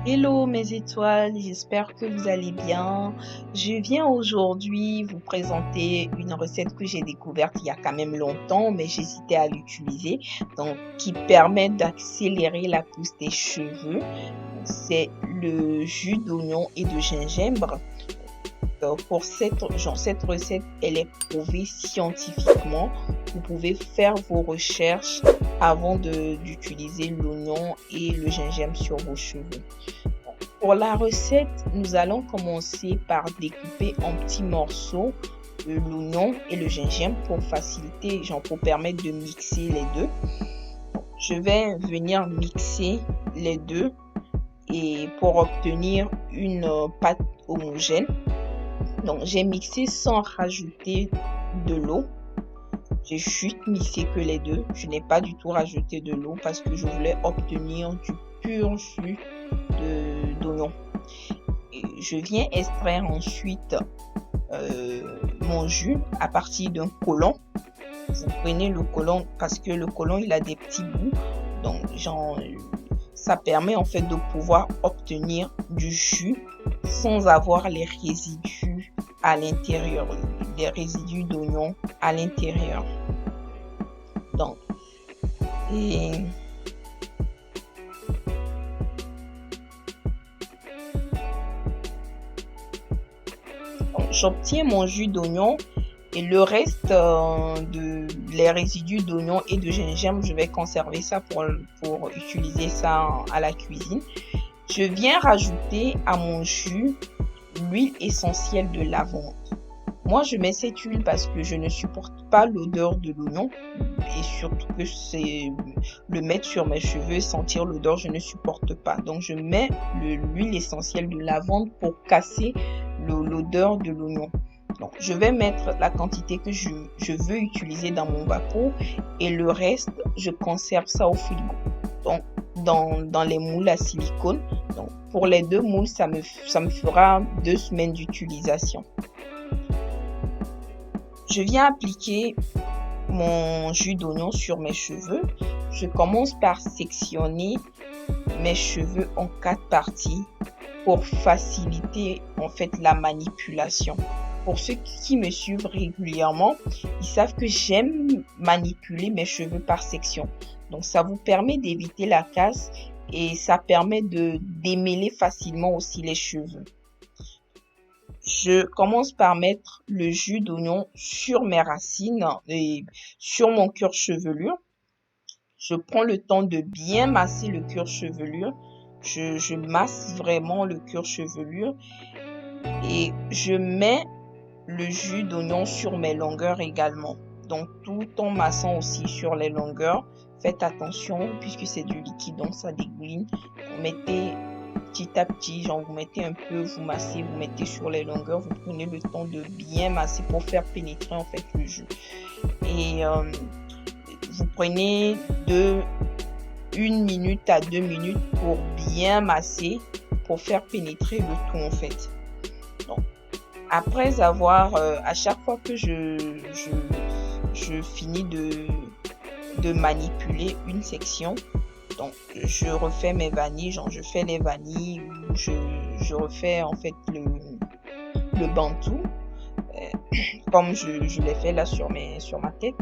Hello mes étoiles, j'espère que vous allez bien. Je viens aujourd'hui vous présenter une recette que j'ai découverte il y a quand même longtemps, mais j'hésitais à l'utiliser, donc qui permet d'accélérer la pousse des cheveux. C'est le jus d'oignon et de gingembre. Pour cette recette, elle est prouvée scientifiquement. Vous pouvez faire vos recherches avant d'utiliser l'oignon et le gingembre sur vos cheveux. Pour la recette, nous allons commencer par découper en petits morceaux l'oignon et le gingembre pour faciliter, pour permettre de mixer les deux. Je vais venir mixer les deux et pour obtenir une pâte homogène. Donc, j'ai mixé sans rajouter de l'eau. J'ai juste mixé que les deux. Je n'ai pas du tout rajouté de l'eau parce que je voulais obtenir du pur jus d'oignon. Je viens extraire ensuite mon jus à partir d'un côlon. Vous prenez le côlon parce que le côlon il a des petits bouts. Donc, ça permet en fait de pouvoir obtenir du jus sans avoir les résidus à l'intérieur, les résidus d'oignon à l'intérieur. Donc, j'obtiens mon jus d'oignon et le reste les résidus d'oignon et de gingembre, je vais conserver ça pour utiliser ça à la cuisine. Je viens rajouter à mon jus l'huile essentielle de lavande. Moi, je mets cette huile parce que je ne supporte pas l'odeur de l'oignon et surtout que c'est le mettre sur mes cheveux et sentir l'odeur, je ne supporte pas. Donc, je mets l'huile essentielle de lavande pour casser l'odeur de l'oignon. Donc, je vais mettre la quantité que je veux utiliser dans mon vapeau et le reste, je conserve ça au frigo. Donc, dans les moules à silicone. Donc, pour les deux moules, ça me fera 2 semaines d'utilisation. Je viens appliquer mon jus d'oignon sur mes cheveux. Je commence par sectionner mes cheveux en 4 parties pour faciliter en fait la manipulation. Pour ceux qui me suivent régulièrement, ils savent que j'aime manipuler mes cheveux par section. Donc, ça vous permet d'éviter la casse et ça permet de démêler facilement aussi les cheveux. Je commence par mettre le jus d'oignon sur mes racines et sur mon cuir chevelu. Je prends le temps de bien masser le cuir chevelu. Je masse vraiment le cuir chevelu et je mets le jus d'oignon sur mes longueurs également. Donc, tout en massant aussi sur les longueurs. Faites attention puisque c'est du liquide, donc ça dégouline. Vous mettez petit à petit, vous mettez un peu, vous massez, vous mettez sur les longueurs. Vous prenez le temps de bien masser pour faire pénétrer en fait le jus. Et vous prenez de 1 minute à 2 minutes pour bien masser, pour faire pénétrer le tout en fait. Donc, après avoir, à chaque fois que je finis de manipuler une section, donc je refais mes vanilles, je fais les vanilles, ou je refais en fait le bantou, comme je l'ai fait là sur ma tête.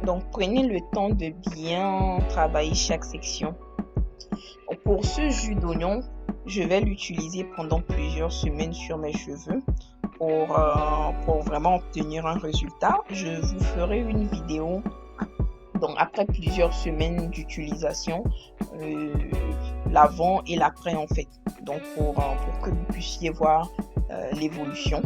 Donc, prenez le temps de bien travailler chaque section. Pour ce jus d'oignon, je vais l'utiliser pendant plusieurs semaines sur mes cheveux pour vraiment obtenir un résultat. Je vous ferai une vidéo donc après plusieurs semaines d'utilisation, l'avant et l'après en fait. Donc pour que vous puissiez voir l'évolution.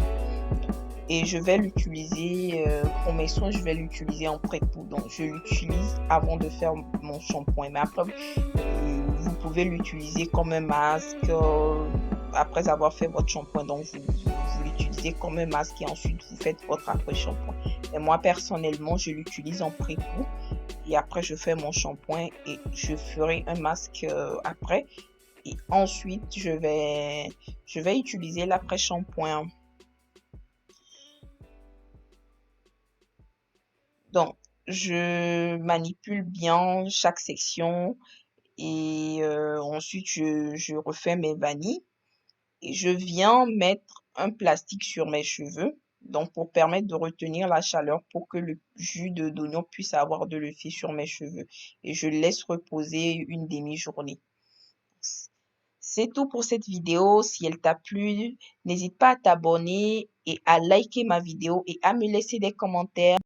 Et je vais l'utiliser pour mes soins, je vais l'utiliser en pré-pou. Donc je l'utilise avant de faire mon shampoing. Mais après, vous pouvez l'utiliser comme un masque après avoir fait votre shampoing. Donc vous l'utilisez comme un masque et ensuite vous faites votre après-shampoing. Et moi personnellement, je l'utilise en pré-pou. Et après, je fais mon shampoing et je ferai un masque après. Et ensuite, je vais utiliser l'après-shampoing. Donc, je manipule bien chaque section et ensuite, je refais mes vanilles. Et je viens mettre un plastique sur mes cheveux. Donc, pour permettre de retenir la chaleur pour que le jus d'oignon puisse avoir de l'effet sur mes cheveux. Et je laisse reposer une demi-journée. C'est tout pour cette vidéo. Si elle t'a plu, n'hésite pas à t'abonner et à liker ma vidéo et à me laisser des commentaires.